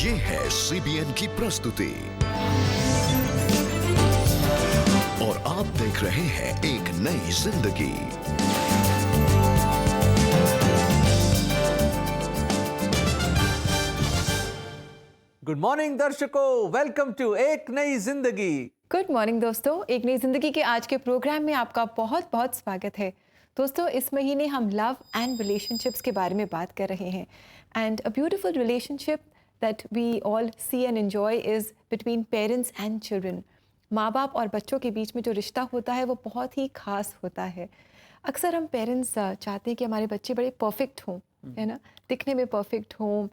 ये है CBN की प्रस्तुति और आप देख रहे हैं एक नई जिंदगी। गुड मॉर्निंग दर्शकों, वेलकम टू एक नई जिंदगी। गुड मॉर्निंग दोस्तों, एक नई जिंदगी के आज के प्रोग्राम में आपका बहुत बहुत स्वागत है। दोस्तों, इस महीने हम लव एंड रिलेशनशिप्स के बारे में बात कर रहे हैं and a beautiful relationship that we all see and enjoy is between parents and children. माँ बाप और बच्चों के बीच में जो रिश्ता होता है वो बहुत ही खास होता है। अक्सर हम पेरेंट्स चाहते हैं कि हमारे बच्चे बड़े परफेक्ट हों, है ना, दिखने में परफेक्ट हों,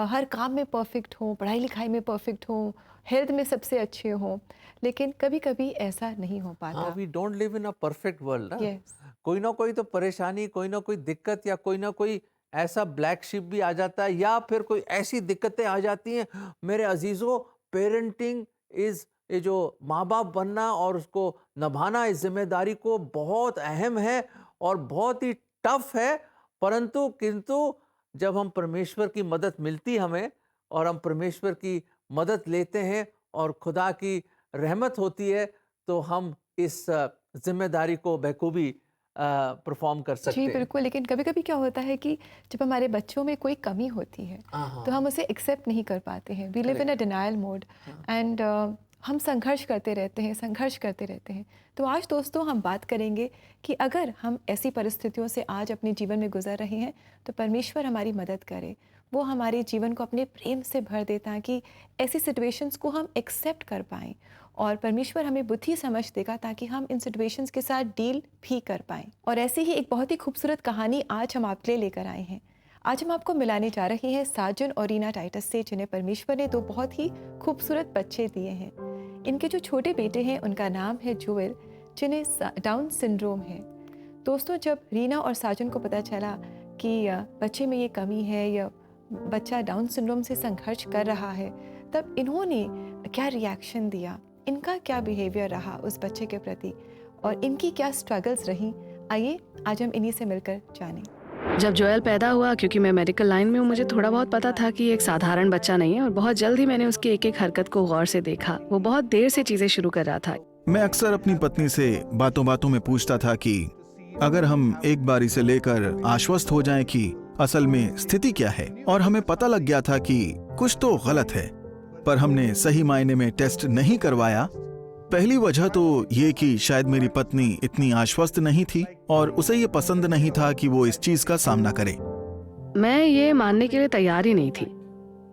हर काम में परफेक्ट हों, पढ़ाई लिखाई में परफेक्ट हों, हेल्थ में सबसे अच्छे हों, लेकिन कभी कभी ऐसा नहीं हो पाता। We don't live in a perfect world ना। Yes. कोई ना कोई तो परेशानी, कोई ना कोई दिक्कत या कोई ना कोई ऐसा ब्लैक शिप भी आ जाता है या फिर कोई ऐसी दिक्कतें आ जाती हैं। मेरे अजीजों, पेरेंटिंग इज, ये जो माँ बाप बनना और उसको निभाना, इस जिम्मेदारी को बहुत अहम है और बहुत ही टफ है। परंतु किंतु जब हम परमेश्वर की मदद मिलती हमें और हम परमेश्वर की मदद लेते हैं और खुदा की रहमत होती है तो हम इस जिम्मेदारी को बखूबी परफॉर्म कर सकते जी हैं। बिल्कुल, लेकिन कभी कभी क्या होता है कि जब हमारे बच्चों में कोई कमी होती है तो हम उसे एक्सेप्ट नहीं कर पाते हैं। We live in a denial mode and हम संघर्ष करते रहते हैं। तो आज दोस्तों हम बात करेंगे कि अगर हम ऐसी परिस्थितियों से आज अपने जीवन में गुजर रहे हैं तो परमेश्वर हमारी मदद करे, वो हमारे जीवन को अपने प्रेम से भर दे ताकि ऐसी सिचुएशंस को हम एक्सेप्ट कर पाएँ और परमेश्वर हमें बुद्धि समझ देगा ताकि हम इन सिचुएशंस के साथ डील भी कर पाएँ। और ऐसी ही एक बहुत ही खूबसूरत कहानी आज हम आपके लिए लेकर आए हैं। आज हम आपको मिलाने जा रहे हैं साजन और रीना टाइटस से, जिन्हें परमेश्वर ने दो बहुत ही खूबसूरत बच्चे दिए हैं। इनके जो छोटे बेटे हैं उनका नाम है जोएल, जिन्हें डाउन सिंड्रोम है। दोस्तों, जब रीना और साजन को पता चला कि बच्चे में ये कमी है या बच्चा डाउन सिंड्रोम से संघर्ष कर रहा है, तब इन्होंने क्या रिएक्शन दिया, इनका क्या बिहेवियर रहा उस बच्चे के प्रति और इनकी क्या स्ट्रगल्स रही, आइए आज हम इन्हीं से मिलकर जानें। जब जोएल पैदा हुआ, क्योंकि मैं मेडिकल लाइन में हूँ, मुझे थोड़ा बहुत पता था कि एक साधारण बच्चा नहीं है और बहुत जल्द ही मैंने उसकी एक एक हरकत को गौर से देखा। वो बहुत देर से चीजें शुरू कर रहा था। मैं अक्सर अपनी पत्नी से बातों बातों में पूछता था कि अगर हम एक बारी से लेकर आश्वस्त हो जाएं कि असल में स्थिति क्या है, और हमें पता लग गया था कि कुछ तो गलत है, पर हमने सही मायने में टेस्ट नहीं करवाया। पहली वजह तो ये कि शायद मेरी पत्नी इतनी आश्वस्त नहीं थी और उसे ये पसंद नहीं था कि वो इस चीज का सामना करे। मैं ये मानने के लिए तैयार ही नहीं थी।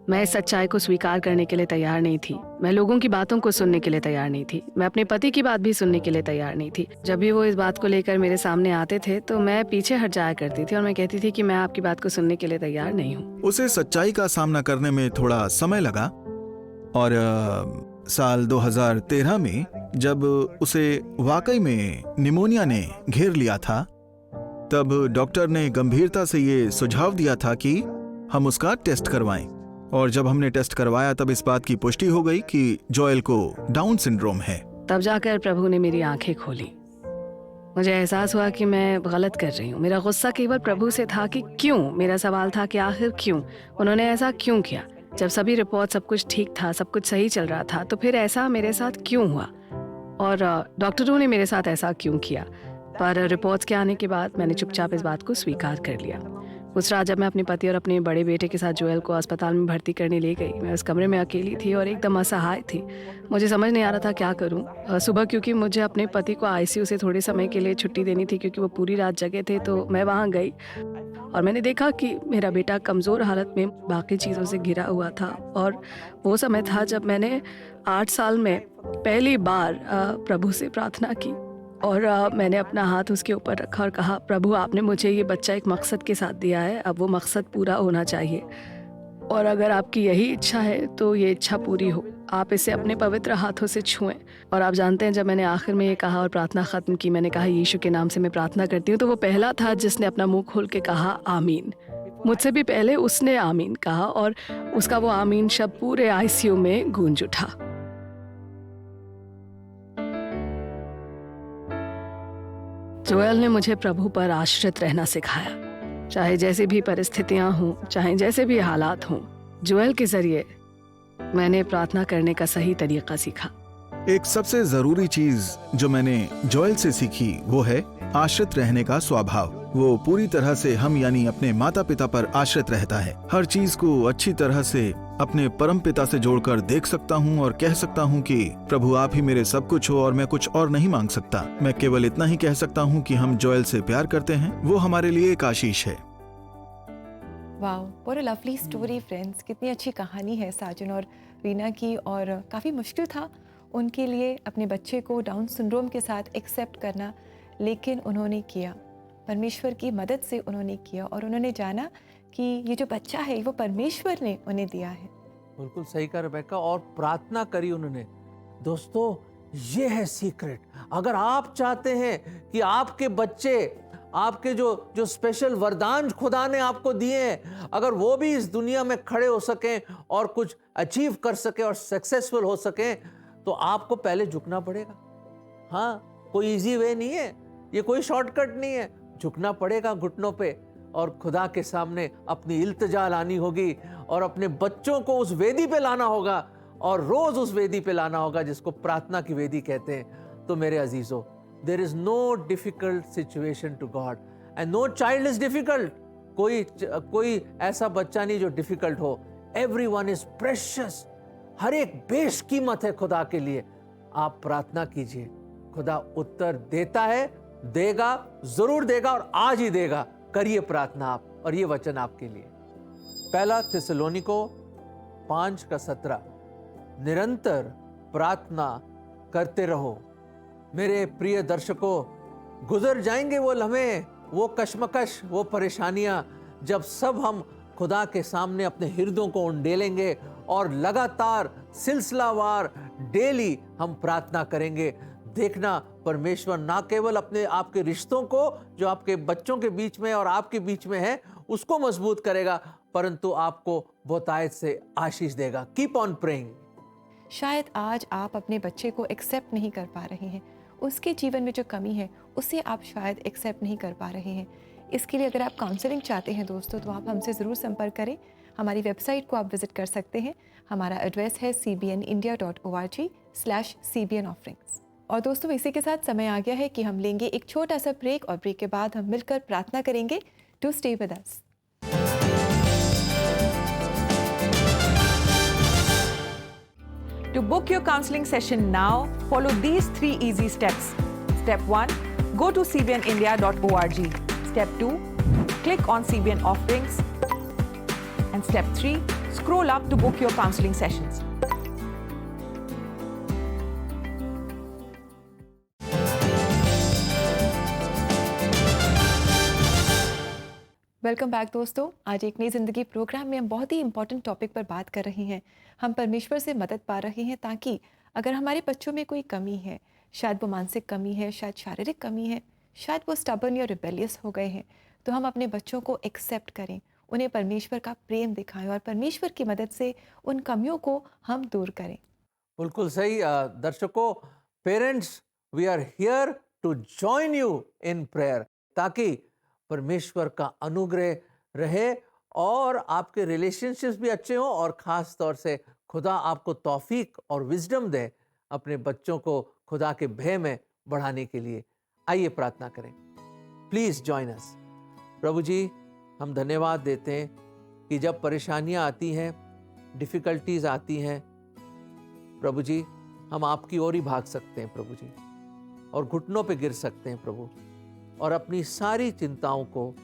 मैं इस सच्चाई को स्वीकार करने के लिए तैयार नहीं थी। मैं लोगों की बातों को सुनने के लिए तैयार नहीं थी। मैं अपने पति की बात भी सुनने के लिए तैयार नहीं थी। जब भी वो इस बात को लेकर मेरे सामने आते थे तो मैं पीछे हट जाया करती थी और मैं कहती थी कि मैं आपकी बात को सुनने के लिए तैयार नहीं हूँ। उसे सच्चाई का सामना करने में थोड़ा समय लगा और साल 2013 में जब उसे वाकई में निमोनिया ने घेर लिया था, तब डॉक्टर ने गंभीरता से ये सुझाव दिया था कि हम उसका टेस्ट करवाएं। और जब हमने टेस्ट करवाया तब इस बात की पुष्टि हो गई कि जोएल को डाउन सिंड्रोम है। तब जाकर प्रभु ने मेरी आंखें खोली। मुझे एहसास हुआ कि मैं गलत कर रही हूँ। मेरा गुस्सा केवल प्रभु से था कि क्यों, मेरा सवाल था कि आखिर क्यों, उन्होंने ऐसा क्यों किया। जब सभी रिपोर्ट, सब कुछ ठीक था, सब कुछ सही चल रहा था, तो फिर ऐसा मेरे साथ क्यों हुआ और डॉक्टरों ने मेरे साथ ऐसा क्यों किया। पर रिपोर्ट्स के आने के बाद मैंने चुपचाप इस बात को स्वीकार कर लिया। उस रात जब मैं अपने पति और अपने बड़े बेटे के साथ जोएल को अस्पताल में भर्ती करने ले गई, मैं उस कमरे में अकेली थी और एकदम असहाय थी। मुझे समझ नहीं आ रहा था क्या करूं। सुबह क्योंकि मुझे अपने पति को आईसीयू से थोड़े समय के लिए छुट्टी देनी थी क्योंकि वो पूरी रात जगे थे, तो मैं वहां गई और मैंने देखा कि मेरा बेटा कमज़ोर हालत में बाकी चीज़ों से घिरा हुआ था। और वो समय था जब मैंने 8 साल में पहली बार प्रभु से प्रार्थना की और मैंने अपना हाथ उसके ऊपर रखा और कहा, प्रभु आपने मुझे ये बच्चा एक मकसद के साथ दिया है, अब वो मकसद पूरा होना चाहिए और अगर आपकी यही इच्छा है तो ये इच्छा पूरी हो। आप इसे अपने पवित्र हाथों से छुएं। और आप जानते हैं, जब मैंने आखिर में ये कहा और प्रार्थना ख़त्म की, मैंने कहा यीशु के नाम से मैं प्रार्थना करती हूँ, तो वो पहला था जिसने अपना मुंह खोल के कहा आमीन। मुझसे भी पहले उसने आमीन कहा और उसका वो आमीन शब्द पूरे आईसीयू में गूंज उठा। जोएल ने मुझे प्रभु पर आश्रित रहना सिखाया, चाहे जैसी भी परिस्थितियां हों, चाहे जैसे भी हालात हों। जोएल के जरिए मैंने प्रार्थना करने का सही तरीका सीखा। एक सबसे जरूरी चीज जो मैंने जोएल से सीखी वो है आश्रित रहने का स्वभाव। वो पूरी तरह से हम यानी अपने माता पिता पर आश्रित रहता है। हर चीज को अच्छी तरह से अपने परम पिता से जोड़कर देख सकता हूँ और कह सकता हूँ कि प्रभु आप ही मेरे सब कुछ हो और मैं कुछ और नहीं मांग सकता। मैं केवल इतना ही कह सकता हूँ कि हम जोएल से प्यार करते हैं। वो हमारे लिए एक आशीष है। Wow, what a lovely story friends. कितनी अच्छी कहानी है साजन और रीना की। और काफ़ी मुश्किल था उनके लिए अपने बच्चे को डाउन सिंड्रोम के साथ एक्सेप्ट करना, लेकिन उन्होंने किया। परमेश्वर की मदद से उन्होंने किया और उन्होंने जाना कि ये जो बच्चा है वो परमेश्वर ने उन्हें दिया है। बिल्कुल सही कहा रेबेका, और प्रार्थना करी उन्होंने। दोस्तों, ये है सीक्रेट। अगर आप चाहते हैं कि आपके बच्चे, आपके जो स्पेशल वरदान खुदा ने आपको दिए हैं, अगर वो भी इस दुनिया में खड़े हो सकें और कुछ अचीव कर सके और सक्सेसफुल हो सके, तो आपको पहले झुकना पड़ेगा। हाँ, कोई इजी वे नहीं है, ये कोई शॉर्टकट नहीं है। झुकना पड़ेगा घुटनों पे और खुदा के सामने अपनी इल्तिजा लानी होगी और अपने बच्चों को उस वेदी पे लाना होगा और रोज उस वेदी पे लाना होगा जिसको प्रार्थना की वेदी कहते हैं। तो मेरे अजीजों, there is no difficult situation to God and no child is difficult. कोई ऐसा बच्चा नहीं जो डिफिकल्ट हो। Everyone is precious. हर एक बेशकीमत है खुदा के लिए। आप प्रार्थना कीजिए, खुदा उत्तर देता है, देगा, जरूर देगा और आज ही देगा। करिए प्रार्थना आप, और ये वचन आपके लिए। पहला थिस्सलुनीको 5:17, निरंतर प्रार्थना करते रहो। मेरे प्रिय दर्शकों, गुजर जाएंगे वो लम्हे, वो कश्मकश, वो परेशानियां, जब सब हम खुदा के सामने अपने हृदयों को उंडेलेंगे और लगातार सिलसिलावार डेली हम प्रार्थना करेंगे। देखना, परमेश्वर ना केवल अपने आपके रिश्तों को जो आपके बच्चों के बीच में और आपके बीच में है उसको मजबूत करेगा, परंतु आपको बहुतायत से आशीष देगा। Keep on praying. शायद आज आप अपने बच्चे को एक्सेप्ट नहीं कर पा रहे हैं, उसके जीवन में जो कमी है उसे आप शायद एक्सेप्ट नहीं कर पा रहे हैं। इसके लिए अगर आप काउंसलिंग चाहते हैं दोस्तों, तो आप हमसे ज़रूर संपर्क करें। हमारी वेबसाइट को आप विजिट कर सकते हैं। हमारा एड्रेस है cbnindia.org/cbnofferings। और दोस्तों, इसी के साथ समय आ गया है कि हम लेंगे एक छोटा सा ब्रेक और ब्रेक के बाद हम मिलकर प्रार्थना करेंगे। To stay with us. To book your counseling session now, follow these 3 easy steps. Step 1, go to cbnindia.org. Step 2, click on CBN offerings. And step 3, scroll up to book your counseling sessions. Welcome back दोस्तों। आज एक नई ज़िंदगी programme में हम बहुत ही important topic पर बात कर रहे हैं। हम परमेश्वर से मदद पा रहे हैं ताकि अगर हमारे बच्चों में कोई कमी है, शायद वो मानसिक कमी है, शायद शारीरिक कमी है, शायद वो स्टबर्न या रिबेलियस हो गए हैं, तो हम अपने बच्चों को एक्सेप्ट करें, उन्हें परमेश्वर का प्रेम दिखाएं और परमेश्वर की मदद से उन कमियों को हम दूर करें। बिल्कुल सही। दर्शकों, parents, we are here to join you in prayer, ताकि परमेश्वर का अनुग्रह रहे और आपके रिलेशनशिप्स भी अच्छे हों और ख़ास तौर से खुदा आपको तौफीक और विजडम दे अपने बच्चों को खुदा के भय में बढ़ाने के लिए। आइए प्रार्थना करें। Please join us. प्रभु जी, हम धन्यवाद देते हैं कि जब परेशानियां आती हैं, डिफ़िकल्टीज आती हैं, प्रभु जी, हम आपकी ओर ही भाग सकते हैं प्रभु जी, और घुटनों पे गिर सकते हैं प्रभु, और अपनी सारी चिंताओं को,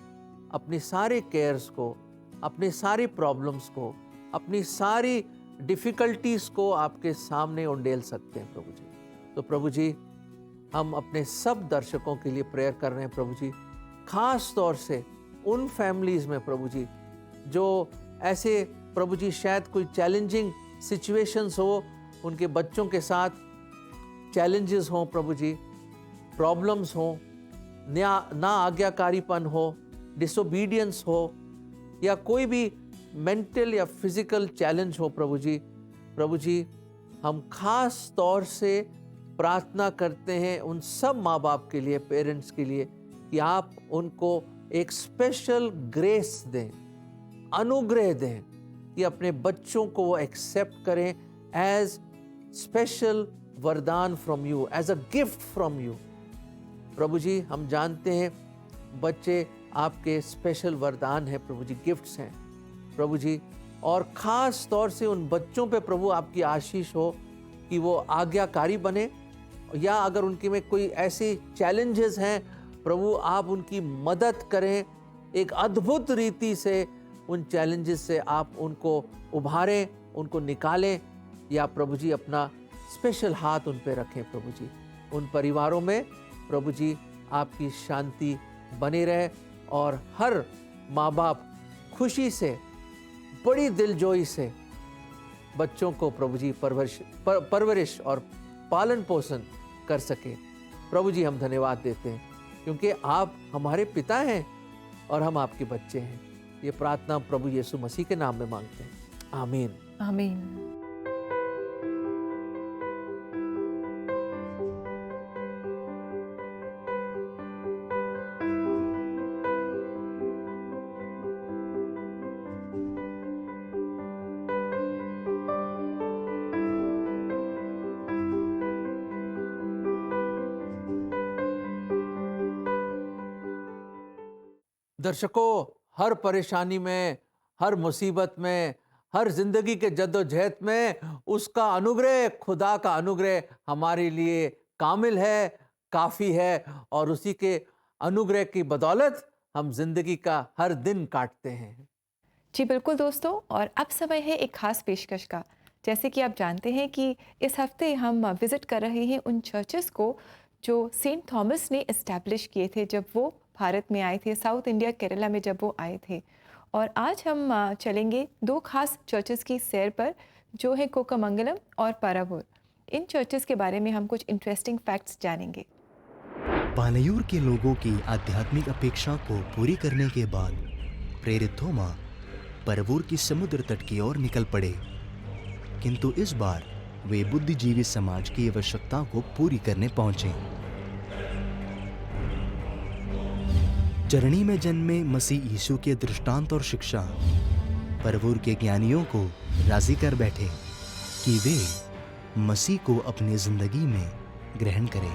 अपने सारे केयर्स को, अपने सारी प्रॉब्लम्स को, अपनी सारी डिफ़िकल्टीज़ को आपके सामने उंडेल सकते हैं प्रभु जी। तो प्रभु जी, हम अपने सब दर्शकों के लिए प्रेयर कर रहे हैं प्रभु जी, ख़ास तौर से उन फैमिलीज़ में प्रभु जी जो ऐसे प्रभु जी शायद कोई चैलेंजिंग सिचुएशंस हो, उनके बच्चों के साथ चैलेंजेस हों प्रभु जी, प्रॉब्लम्स हों, ना आज्ञाकारीपन हो, डिसोबीडियंस हो, या कोई भी मेंटल या फिजिकल चैलेंज हो प्रभु जी, हम खास तौर से प्रार्थना करते हैं उन सब माँ बाप के लिए, पेरेंट्स के लिए, कि आप उनको एक स्पेशल ग्रेस दें, अनुग्रह दें, कि अपने बच्चों को वो एक्सेप्ट करें एज स्पेशल वरदान from you, as a gift from you. प्रभु जी, हम जानते हैं बच्चे आपके स्पेशल वरदान है प्रभु जी, गिफ्ट्स हैं प्रभु जी। और ख़ास तौर से उन बच्चों पे प्रभु आपकी आशीष हो कि वो आज्ञाकारी बने, या अगर उनके में कोई ऐसी चैलेंजेस हैं प्रभु, आप उनकी मदद करें एक अद्भुत रीति से, उन चैलेंजेस से आप उनको उभारें, उनको निकालें, या प्रभु जी अपना स्पेशल हाथ उन पे रखें प्रभु जी। उन परिवारों में प्रभु जी आपकी शांति बनी रहे और हर माँ बाप खुशी से, बड़ी दिलजोई से बच्चों को प्रभु जी परवरिश और पालन पोषण कर सके। प्रभु जी हम धन्यवाद देते हैं क्योंकि आप हमारे पिता हैं और हम आपके बच्चे हैं। ये प्रार्थना प्रभु यीशु मसीह के नाम में मांगते हैं, आमीन। आमीन। दर्शकों, हर परेशानी में, हर मुसीबत में, हर जिंदगी के जद्दोजहद में उसका अनुग्रह, खुदा का अनुग्रह हमारे लिए कामिल है, काफ़ी है, और उसी के अनुग्रह की बदौलत हम जिंदगी का हर दिन काटते हैं। जी बिल्कुल दोस्तों, और अब समय है एक खास पेशकश का। जैसे कि आप जानते हैं कि इस हफ्ते हम विज़िट कर रहे हैं उन चर्चेस को जो सेंट थॉमस ने इस्टेब्लिश किए थे जब वो भारत में आए थे, साउथ इंडिया केरला में जब वो आए थे। और आज हम चलेंगे दो खास चर्चेस की सैर पर जो है कोकामंगलम और परवूर। इन चर्चेस के बारे में हम कुछ इंटरेस्टिंग फैक्ट्स जानेंगे। पालयूर के लोगों की आध्यात्मिक अपेक्षा को पूरी करने के बाद प्रेरित थोमा परवूर की समुद्र तट की ओर निकल पड़े, किंतु इस बार वे बुद्धिजीवी समाज की आवश्यकता को पूरी करने पहुंचे। चरणी में जन्मे मसीह यीशु के दृष्टांत और शिक्षा परवूर के ज्ञानियों को राजी कर बैठे कि वे मसीह को अपनी जिंदगी में ग्रहण करें।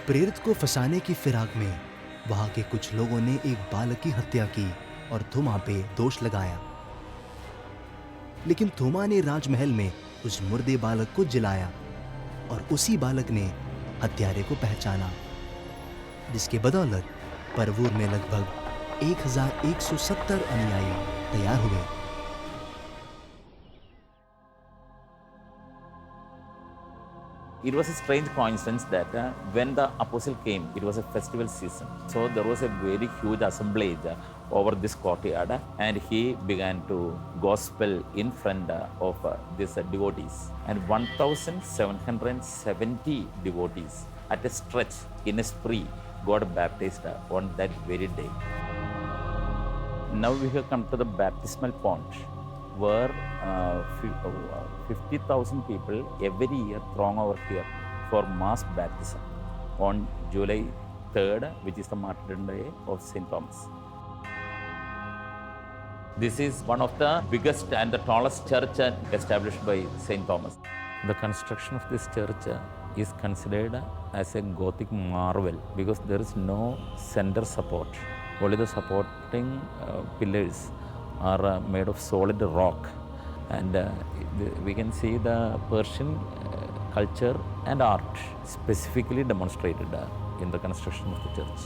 प्रेरित को फंसाने की फिराक में वहां के कुछ लोगों ने एक बालक की हत्या की और थोमा पे दोष लगाया, लेकिन थोमा ने राजमहल में उस मुर्दे बालक को जिलाया और उसी बालक ने हत्यारे को पहचाना, जिसके बदौलत परवूर में लगभग 1170 अनुयायी तैयार हुए। It was a strange coincidence that when the apostle came, it was a festival season. So there was a very huge assemblage over this courtyard, and he began to gospel in front of these devotees. And 1,770 devotees at a stretch in a spree got baptized on that very day. Now we have come to the baptismal pond, where 50,000 people every year throng over here for mass baptism on July 3rd, which is the martyrdom day of St. Thomas. This is one of the biggest and the tallest church established by St. Thomas. The construction of this church is considered as a Gothic marvel because there is no center support. Only the supporting pillars are made of solid rock, and we can see the Persian culture and art specifically demonstrated in the construction of the church.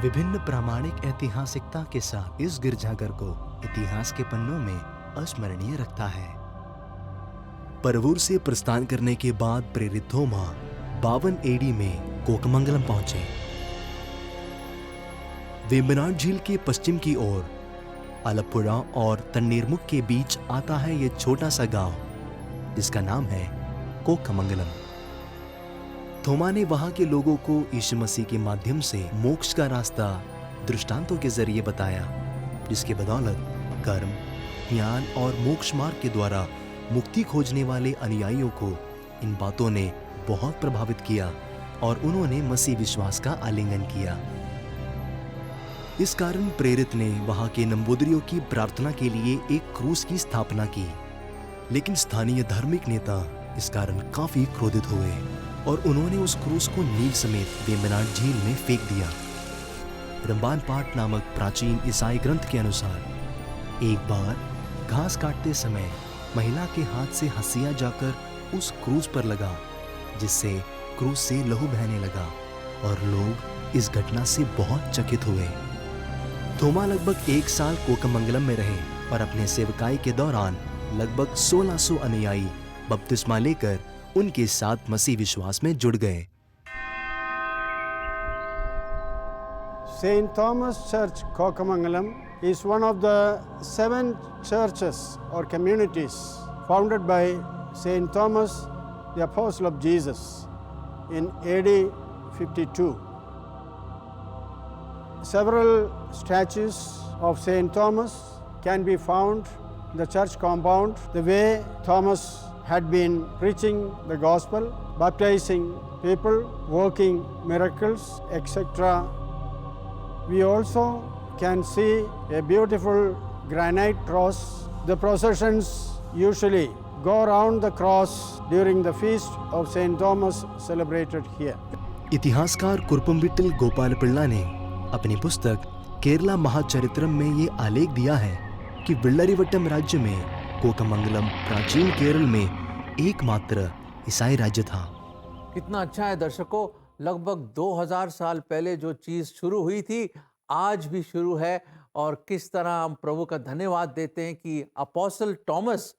विभिन्न प्रामाणिक ऐतिहासिकता के साथ इस गिरजाघर को इतिहास के पन्नों में अस्मरणीय रखता है। परवूर से प्रस्थान करने के बाद प्रेरित थोमा 52 एडी में कोकमंगलम पहुंचे। वेम्बनाड झील के पश्चिम की ओर आलपुड़ा और तन्नीरमुख के बीच आता है ये छोटा सा गांव जिसका नाम है कोकमंगलम। थोमा ने वहां के लोगों को यीशु मसीह के माध्यम से मोक्ष का रास्ता दृष्टांतों के जरिए बताया, जिसके बदौलत कर्म, ज्ञान और मोक्ष मार्ग के द्वारा मुक्ति खोजने वाले अनुयायियों को इन बातों ने बहुत प्रभावित किया और उन्होंने मसीह विश्वास का आलिंगन किया। इस कारण प्रेरित ने वहां के नंबूदरियों की प्रार्थना के लिए एक क्रूस की स्थापना की, लेकिन स्थानीय धार्मिक नेता इस कारण काफी क्रोधित हुए और उन्होंने उस क्रूस को नील समेत वेम्बनाड झील में फेंक दिया। रंबान पाठ नामक प्राचीन ईसाई ग्रंथ के अनुसार एक बार घास काटते समय महिला के हाथ से हंसिया जाकर उस क्रूस पर लगा, जिससे क्रूस से लहू बहने लगा और लोग इस घटना से बहुत चकित हुए। थोमा लगभग 1 साल कोकमंगलम में रहे और अपने सेवकाई के दौरान लगभग 1600 अनुयायी बपतिस्मा लेकर उनके साथ मसीह विश्वास में जुड़ गए। St. Thomas Church, Kokamangalam, is one of the 7 churches or communities founded by St. Thomas, the Apostle of Jesus, in AD 52. Several statues of St. Thomas can be found in the church compound, the way Thomas had been preaching the gospel, baptizing people, working miracles, etc. We also can see a beautiful granite cross. The processions usually go around the cross during the feast of St. Thomas celebrated here. इतिहासकार कुरपमविट्टिल गोपाल पिल्ला ने अपनी पुस्तक केरला महाचरित्रम में ये आलेख दिया है कि विल्लरिवट्टम राज्य में कोकमंगलम प्राचीन केरल में एकमात्र ईसाई राज्य था। कितना अच्छा है दर्शकों, लगभग 2000 साल पहले जो चीज़ शुरू हुई थी आज भी शुरू है, और किस तरह हम प्रभु का धन्यवाद देते हैं कि अपोस्टल टॉमस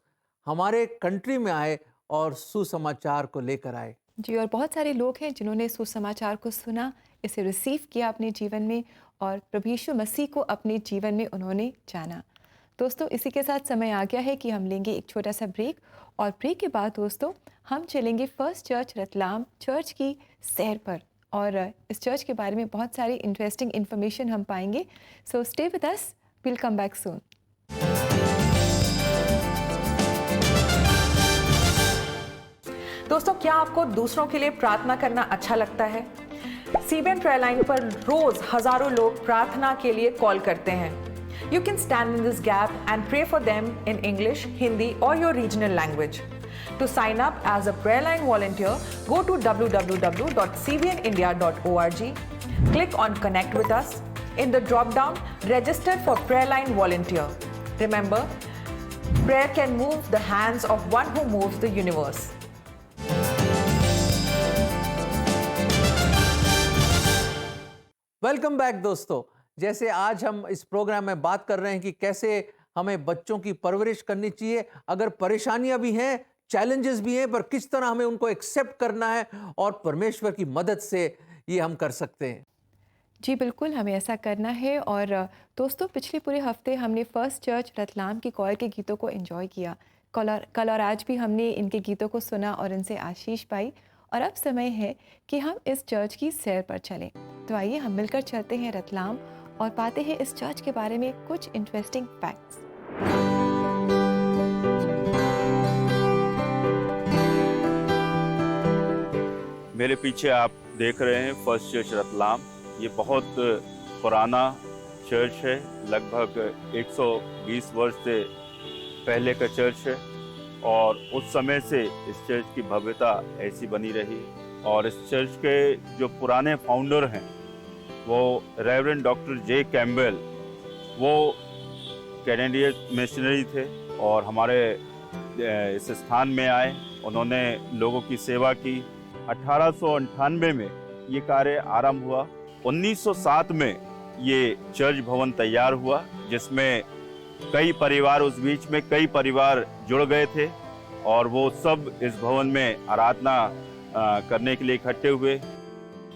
हमारे कंट्री में आए और सुसमाचार को लेकर आए। जी, और बहुत सारे लोग हैं जिन्होंने सुसमाचार को सुना, इसे रिसीव किया अपने जीवन में और प्रभु यीशु मसीह को अपने जीवन में उन्होंने जाना। दोस्तों, इसी के साथ समय आ गया है कि हम लेंगे एक छोटा सा ब्रेक, और ब्रेक के बाद दोस्तों हम चलेंगे फर्स्ट चर्च रतलाम चर्च की सैर पर, और इस चर्च के बारे में बहुत सारी इंटरेस्टिंग इन्फॉर्मेशन हम पाएंगे। So stay with us, will come back soon. दोस्तों, क्या आपको दूसरों के लिए प्रार्थना करना अच्छा लगता है? सीबीएन प्रेयर लाइन पर रोज हजारों लोग प्रार्थना के लिए कॉल करते हैं। You can stand in this gap and pray for them in English, Hindi or your regional language. To sign up as a prayer line volunteer, go to www.cbnindia.org. Click on Connect with us. In the drop-down, register for prayer line volunteer. Remember, prayer can move the hands of one who moves the universe. Welcome back दोस्तों। जैसे आज हम इस programme में बात कर रहे हैं कि कैसे हमें बच्चों की परवरिश करनी चाहिए, अगर परेशानियां भी हैं, चैलेंजेस भी हैं, पर किस तरह हमें उनको एक्सेप्ट करना है और परमेश्वर की मदद से ये हम कर सकते हैं। जी बिल्कुल, हमें ऐसा करना है। और दोस्तों, पिछले पूरे हफ्ते हमने फर्स्ट चर्च रतलाम की कॉयर के गीतों को एंजॉय किया। कल और आज भी हमने इनके गीतों को सुना और इनसे आशीष पाई, और अब समय है कि हम इस चर्च की सैर पर चलें। तो आइए हम मिलकर चलते हैं रतलाम और पाते हैं इस चर्च के बारे में कुछ इंटरेस्टिंग फैक्ट्स। मेरे पीछे आप देख रहे हैं फर्स्ट चर्च रतलाम। ये बहुत पुराना चर्च है, लगभग 120 वर्ष से पहले का चर्च है, और उस समय से इस चर्च की भव्यता ऐसी बनी रही। और इस चर्च के जो पुराने फाउंडर हैं वो रेवरेंड डॉक्टर जे कैम्बेल, वो कैनेडियन मिशनरी थे और हमारे इस स्थान में आए। उन्होंने लोगों की सेवा की। 1898 में ये कार्य आरंभ हुआ। 1907 में ये चर्च भवन तैयार हुआ, जिसमें कई परिवार, उस बीच में कई परिवार जुड़ गए थे और वो सब इस भवन में आराधना करने के लिए इकट्ठे हुए।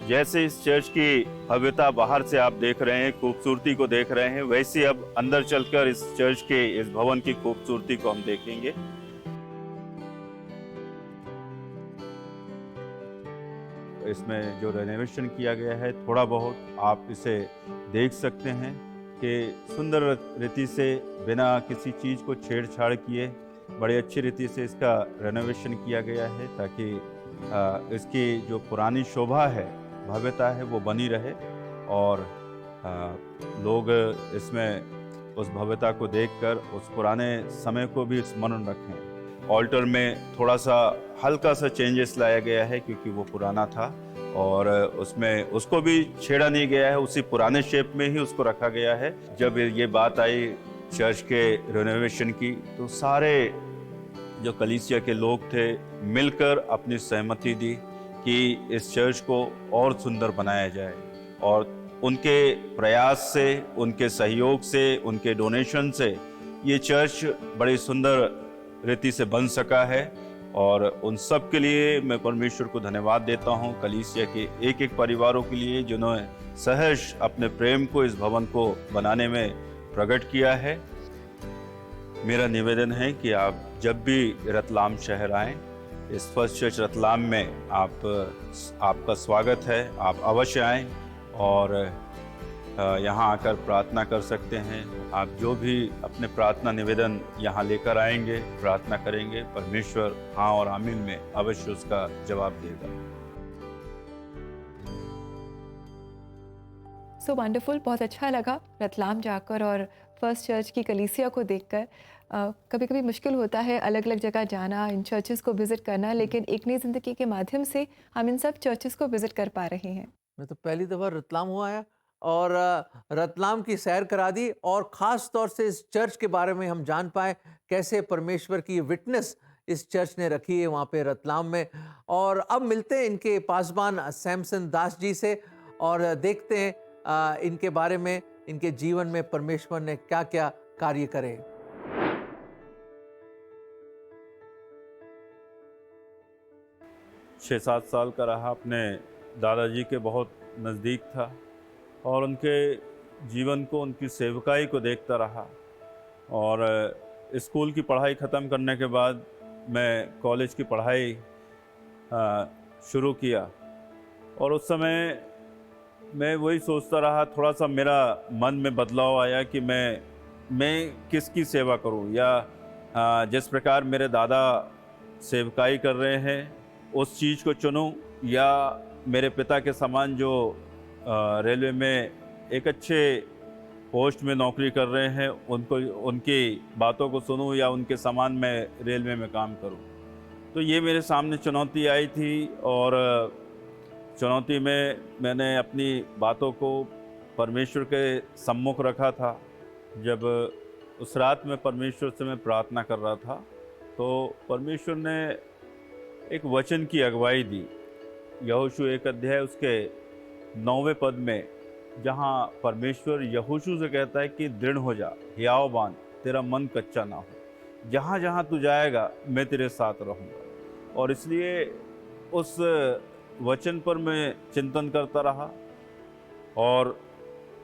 जैसे इस चर्च की भव्यता बाहर से आप देख रहे हैं, खूबसूरती को देख रहे हैं, वैसे अब अंदर चलकर इस चर्च के, इस भवन की खूबसूरती को हम देखेंगे। इसमें जो रेनोवेशन किया गया है, थोड़ा बहुत आप इसे देख सकते हैं कि सुंदर रीति से, बिना किसी चीज़ को छेड़छाड़ किए बड़ी अच्छी रीति से इसका रेनोवेशन किया गया है ताकि इसकी जो पुरानी शोभा है, भव्यता है, वो बनी रहे और लोग इसमें उस भव्यता को देखकर उस पुराने समय को भी स्मरण रखें। ऑल्टर में थोड़ा सा हल्का सा चेंजेस लाया गया है क्योंकि वो पुराना था और उसमें उसको भी छेड़ा नहीं गया है, उसी पुराने शेप में ही उसको रखा गया है। जब ये बात आई चर्च के रेनोवेशन की तो सारे जो कलीसिया के लोग थे मिलकर अपनी सहमति दी कि इस चर्च को और सुंदर बनाया जाए और उनके प्रयास से, उनके सहयोग से, उनके डोनेशन से ये चर्च बड़ी सुंदर रीति से बन सका है और उन सब के लिए मैं परमेश्वर को धन्यवाद देता हूँ, कलीसिया के एक एक परिवारों के लिए जिन्होंने सहर्ष अपने प्रेम को इस भवन को बनाने में प्रकट किया है। मेरा निवेदन है कि आप जब भी रतलाम शहर आएं, इस फर्स्ट चर्च रतलाम में आपका स्वागत है। आप अवश्य आएं और यहाँ आकर प्रार्थना कर सकते हैं। आप जो भी अपने प्रार्थना निवेदन यहाँ लेकर आएंगे, प्रार्थना करेंगे, परमेश्वर हाँ और आमीन में अवश्य उसका जवाब देगा। सो वंडरफुल, बहुत अच्छा लगा रतलाम जाकर और फर्स्ट चर्च की कलीसिया को देखकर। कभी कभी मुश्किल होता है अलग अलग जगह जाना, इन चर्चेस को विज़िट करना, लेकिन एक नई ज़िंदगी के माध्यम से हम इन सब चर्चेस को विज़िट कर पा रहे हैं। मैं तो पहली दफ़ा रतलाम हुआ है और रतलाम की सैर करा दी और ख़ास तौर से इस चर्च के बारे में हम जान पाए कैसे परमेश्वर की विटनेस इस चर्च ने रखी है वहाँ पे रतलाम में। और अब मिलते हैं इनके पासबान सैमसन दास जी से और देखते हैं इनके बारे में, इनके जीवन में परमेश्वर ने क्या क्या कार्य करे। छः 7 साल का रहा, अपने दादाजी के बहुत नज़दीक था और उनके जीवन को, उनकी सेवकाई को देखता रहा। और स्कूल की पढ़ाई ख़त्म करने के बाद मैं कॉलेज की पढ़ाई शुरू किया और उस समय मैं वही सोचता रहा, थोड़ा सा मेरा मन में बदलाव आया कि मैं किसकी सेवा करूं, या जिस प्रकार मेरे दादा सेवकाई कर रहे हैं उस चीज़ को चुनूं, या मेरे पिता के समान जो रेलवे में एक अच्छे पोस्ट में नौकरी कर रहे हैं उनकी बातों को सुनूं, या उनके समान मैं रेलवे में काम करूं। तो ये मेरे सामने चुनौती आई थी और चुनौती में मैंने अपनी बातों को परमेश्वर के सम्मुख रखा था। जब उस रात में परमेश्वर से मैं प्रार्थना कर रहा था तो परमेश्वर ने एक वचन की अगुवाई दी। यहोशू 1 अध्याय उसके 9वें पद में, जहाँ परमेश्वर यहोशू से कहता है कि दृढ़ हो जा, हियाव बांध, तेरा मन कच्चा ना हो, जहाँ जहाँ तू जाएगा मैं तेरे साथ रहूँगा। और इसलिए उस वचन पर मैं चिंतन करता रहा और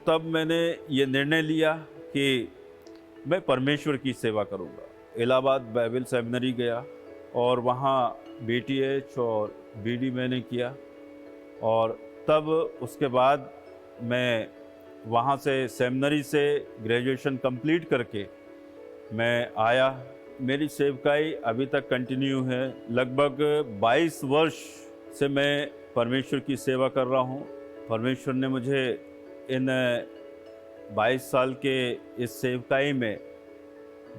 तब मैंने ये निर्णय लिया कि मैं परमेश्वर की सेवा करूँगा। इलाहाबाद बाइबल सेमिनरी गया और वहाँ BTH और BD मैंने किया और तब उसके बाद मैं वहाँ से सेमिनरी से ग्रेजुएशन कंप्लीट करके मैं आया। मेरी सेवकाई अभी तक कंटिन्यू है। लगभग 22 वर्ष से मैं परमेश्वर की सेवा कर रहा हूँ। परमेश्वर ने मुझे इन 22 साल के इस सेवकाई में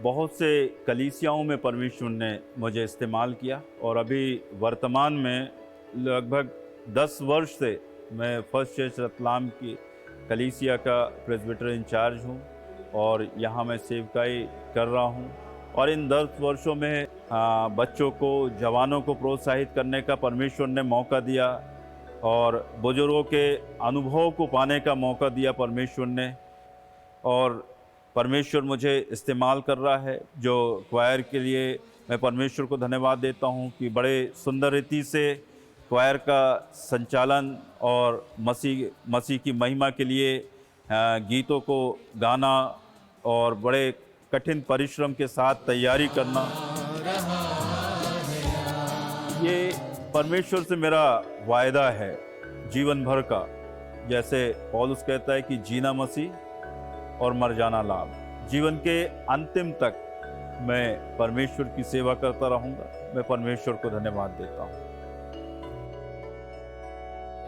बहुत से कलीसियाओं में परमेश्वर ने मुझे इस्तेमाल किया और अभी वर्तमान में लगभग 10 वर्ष से मैं फर्स्ट चर्च रतलाम की कलीसिया का प्रेस्बिटर इंचार्ज हूँ और यहाँ मैं सेवकाई कर रहा हूँ। और इन 10 वर्षों में बच्चों को, जवानों को प्रोत्साहित करने का परमेश्वर ने मौका दिया और बुजुर्गों के अनुभव को पाने का मौका दिया परमेश्वर ने। और परमेश्वर मुझे इस्तेमाल कर रहा है। जो क्वायर के लिए मैं परमेश्वर को धन्यवाद देता हूँ कि बड़े सुंदर रीति से क्वायर का संचालन और मसीह की महिमा के लिए गीतों को गाना और बड़े कठिन परिश्रम के साथ तैयारी करना, ये परमेश्वर से मेरा वायदा है जीवन भर का। जैसे पौलुस कहता है कि जीना मसीह और मर जाना लाभ। जीवन के अंतिम तक मैं परमेश्वर की सेवा करता रहूंगा। मैं परमेश्वर को धन्यवाद देता हूँ।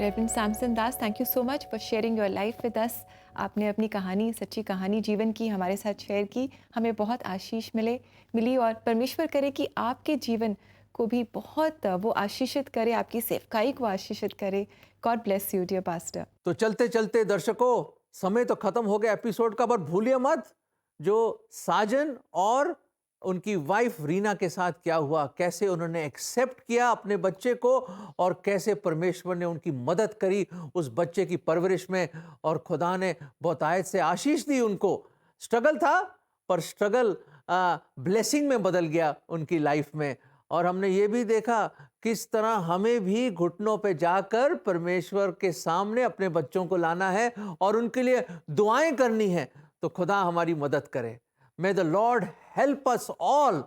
Reverend Samson Das, thank you so much for sharing your life with us. आपने अपनी कहानी, सच्ची कहानी जीवन की हमारे साथ शेयर की, हमें बहुत आशीष मिली और परमेश्वर करे कि आपके जीवन को भी बहुत वो आशीषित करे, आपकी सेवकाई को आशीषित करे। God bless you dear pastor. तो चलते चलते दर्शकों, समय तो खत्म हो गया एपिसोड का, पर भूलिए मत जो साजन और उनकी वाइफ रीना के साथ क्या हुआ, कैसे उन्होंने एक्सेप्ट किया अपने बच्चे को और कैसे परमेश्वर ने उनकी मदद करी उस बच्चे की परवरिश में, और खुदा ने बहुत आयत से आशीष दी उनको। स्ट्रगल था, पर स्ट्रगल ब्लेसिंग में बदल गया उनकी लाइफ में। और हमने ये भी देखा किस तरह हमें भी घुटनों पे जाकर परमेश्वर के सामने अपने बच्चों को लाना है और उनके लिए दुआएं करनी है। तो खुदा हमारी मदद करे। May the Lord help us all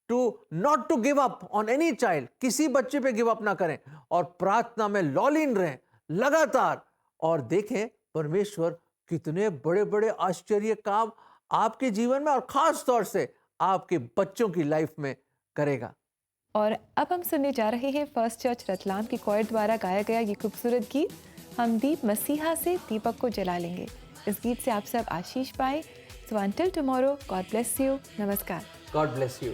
to not to give up on any child. किसी बच्चे पे गिव अप ना करें और प्रार्थना में लॉलीन रहें लगातार, और देखें परमेश्वर कितने बड़े बड़े आश्चर्य काम आपके जीवन में और खास तौर से आपके बच्चों की लाइफ में करेगा। और अब हम सुनने जा रहे हैं फर्स्ट चर्च रतलाम की कोयर द्वारा गाया गया ये खूबसूरत गीत, हम दीप मसीहा से दीपक को जला लेंगे। इस गीत से आप सब आशीष पाएं। So until tomorrow, God bless you. Namaskar. God bless you.